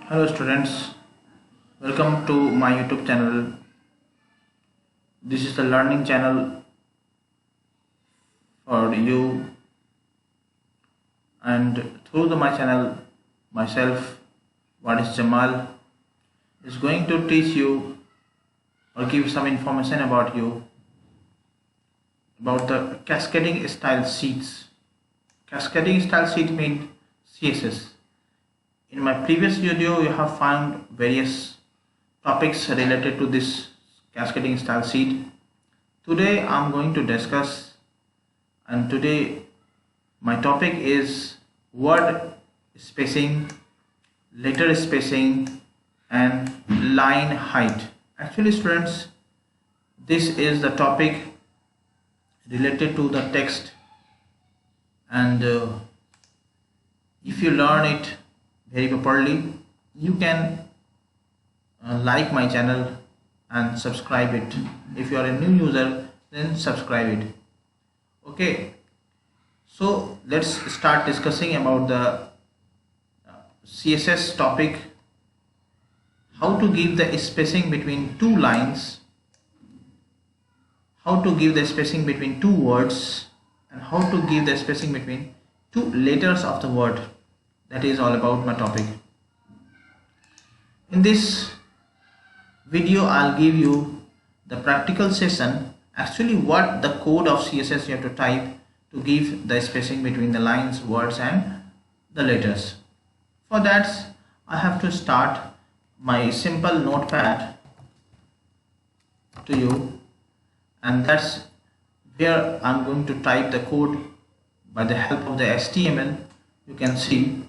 Hello students, welcome to my YouTube channel. This is the learning channel for you, and through my channel myself, Waris Jamal, is going to teach you or give some information about you about the cascading style sheets. Cascading style sheet means CSS. In my previous video you have found various topics related to this cascading style sheet. Today I am going to discuss, and today my topic is word spacing, letter spacing and line height. Actually students, this is the topic related to the text, and if you learn it very properly, you can like my channel and subscribe it. If you are a new user, then subscribe it. Okay, so let's start discussing about the CSS topic. How to give the spacing between two lines, how to give the spacing between two words, and how to give the spacing between two letters of the word. That is all about my topic. In this video I'll give you the practical session, actually what the code of CSS you have to type to give the spacing between the lines, words and the letters. For that I have to start my simple notepad to you, and that's where I'm going to type the code by the help of the HTML. You can see,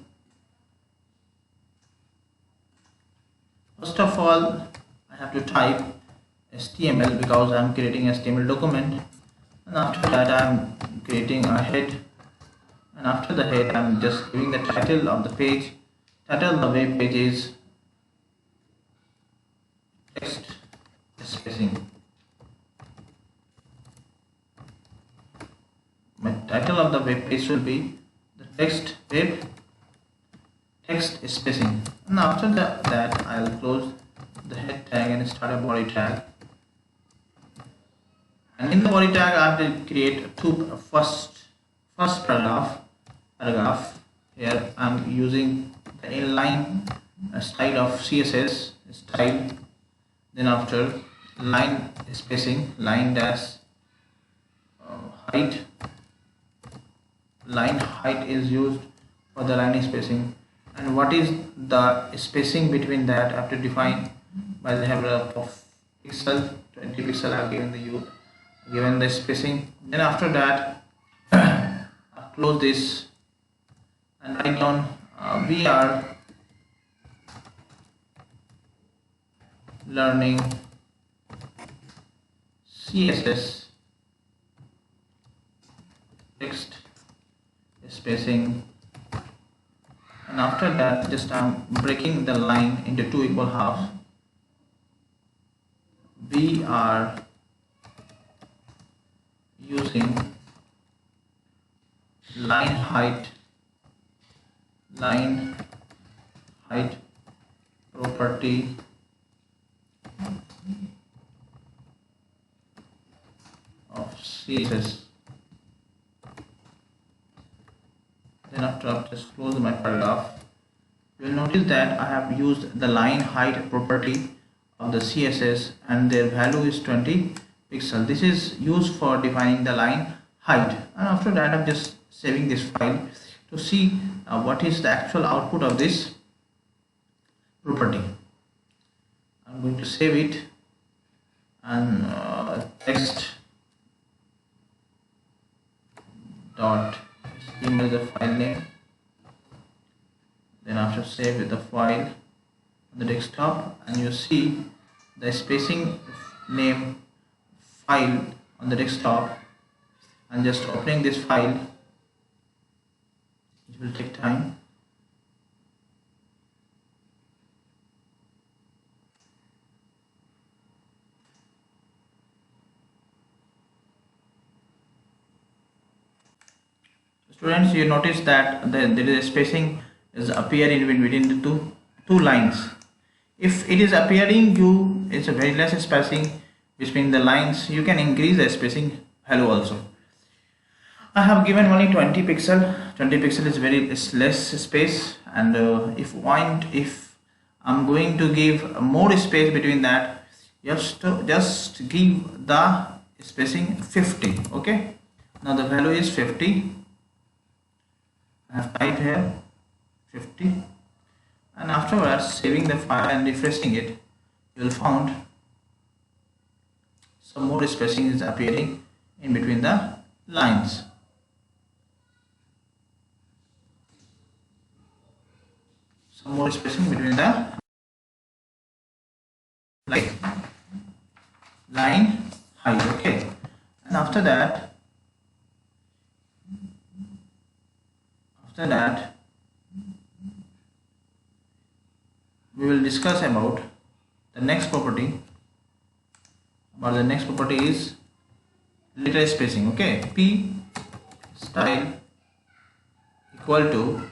first of all I have to type HTML because I'm creating HTML document, and after that I'm creating a head, and after the head I'm just giving the title of the page. Title of the web page is text spacing. My title of the web page will be the text spacing, and after that I'll close the head tag and start a body tag. And in the body tag I have to create first paragraph. Here I'm using the inline style of CSS style. Then after line spacing, line dash height. Line height is used for the line spacing, and what is the spacing between that I have to define by the help of pixel. 20 pixel I have given the spacing. Then after that I close this and write down we are learning CSS text spacing, and after that just I'm breaking the line into two equal halves. We are using line height property of CSS. Then after I've just closed my paragraph, you will notice that I have used the line height property of the CSS, and their value is 20 pixel. This is used for defining the line height, and after that I'm just saving this file to see what is the actual output of this property. I'm going to save it, and text dot email the file name. Then after save the file on the desktop, and you see the spacing name file on the desktop, and just opening this file, it will take time. Students, you notice that there is a spacing is appear in between the two lines. If it is appearing you, it's a very less spacing between the lines, you can increase the spacing value also. I have given only 20 pixel. 20 pixel is less space, and if I'm going to give more space between that, just give the spacing 50. Okay, now the value is 50. I have typed here 50, and afterwards saving the file and refreshing it, you will find some more spacing is appearing in between the lines. Some more spacing between the line height. Okay, and after that we will discuss about the next property. The next property is letter spacing. Okay, p style equal to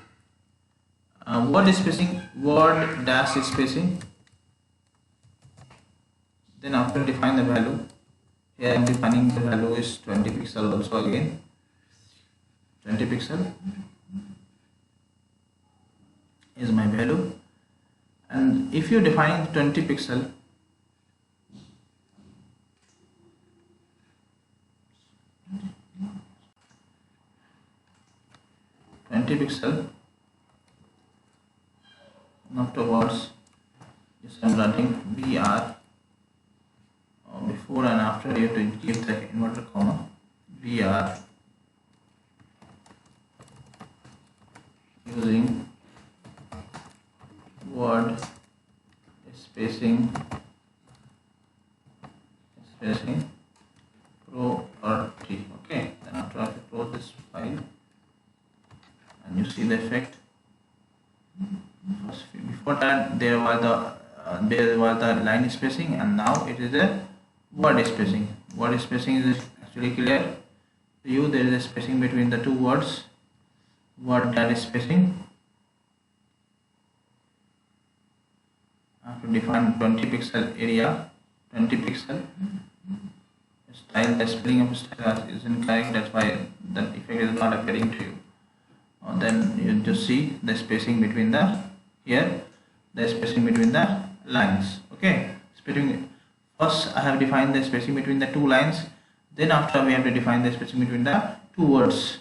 word spacing, word dash spacing. Then after define the value, here I am defining the value is 20 pixel also. Again 20 pixel is my value, and if you define 20 pixel, and afterwards just I'm writing VR. Before and after you have to give the inverted comma. VR using word spacing property. Okay, then after I close this file, and you see the effect. Before that there was the line spacing, and now it is a word spacing. Word spacing is actually clear to you. There is a spacing between the two words. Word that spacing. I have to define 20 pixel area, 20 pixel. Style, the spelling of style is incorrect, that's why the effect is not appearing to you. Then you just see the spacing between the spacing between the lines. Okay, first I have defined the spacing between the two lines, then after we have to define the spacing between the two words.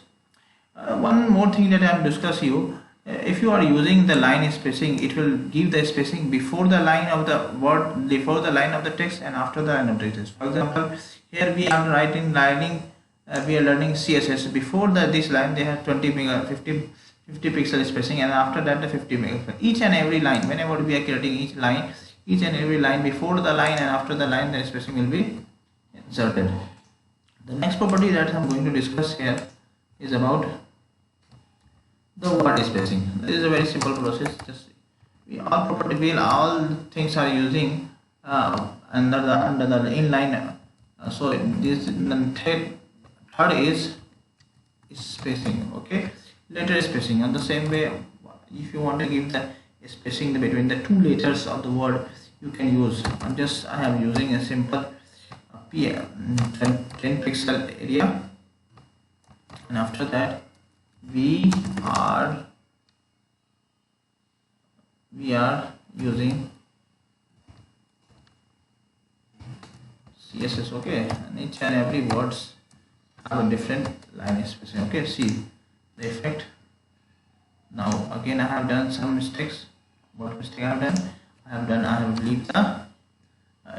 One more thing that I have discussed you, if you are using the line spacing, it will give the spacing before the line of the word, before the line of the text, and after the line of the text. For example, here we are writing we are learning CSS. Before this line they have 50 pixel spacing, and after that the 50 megapixel. Each and every line, whenever we are creating each and every line, before the line and after the line, the spacing will be inserted. The next property that I am going to discuss here is about the word spacing. This is a very simple process. Just all things are using under the inline. So this third is spacing. Okay, letter spacing. And the same way, if you want to give the spacing between the two letters of the word, you can use. I am using a simple 10 pixel area, and after that we are using CSS. Okay, and each and every words have a different line spacing. Okay, see the effect. Now again I have done some mistakes. What mistake I have done? I have leave the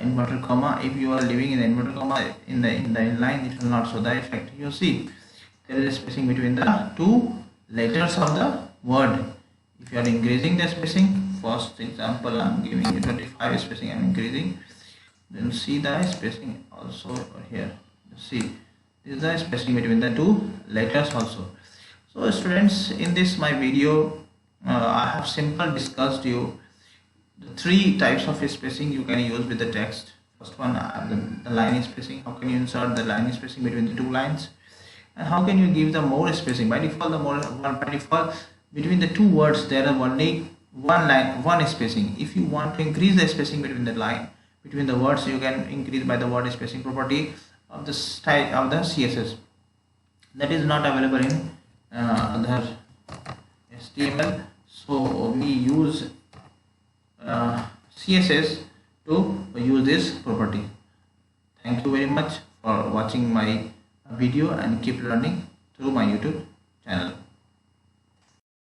inverted comma. If you are leaving in the inverted comma in the inline, it will not show the effect. You see there is a spacing between the two letters of the word. If you are increasing the spacing, first example I am giving you 25 spacing, I am increasing, then see the spacing also over here. You see this is the spacing between the two letters also. So students, in this my video I have simply discussed you the three types of spacing you can use with the text. First one, the line spacing. How can you insert the line spacing between the two lines, and how can you give the more spacing? By default, between the two words there are only one line, one spacing. If you want to increase the spacing between the line, between the words, you can increase by the word spacing property of the style of the CSS. That is not available in other HTML. So we use CSS to use this property. Thank you very much for watching my video and keep learning through my YouTube channel.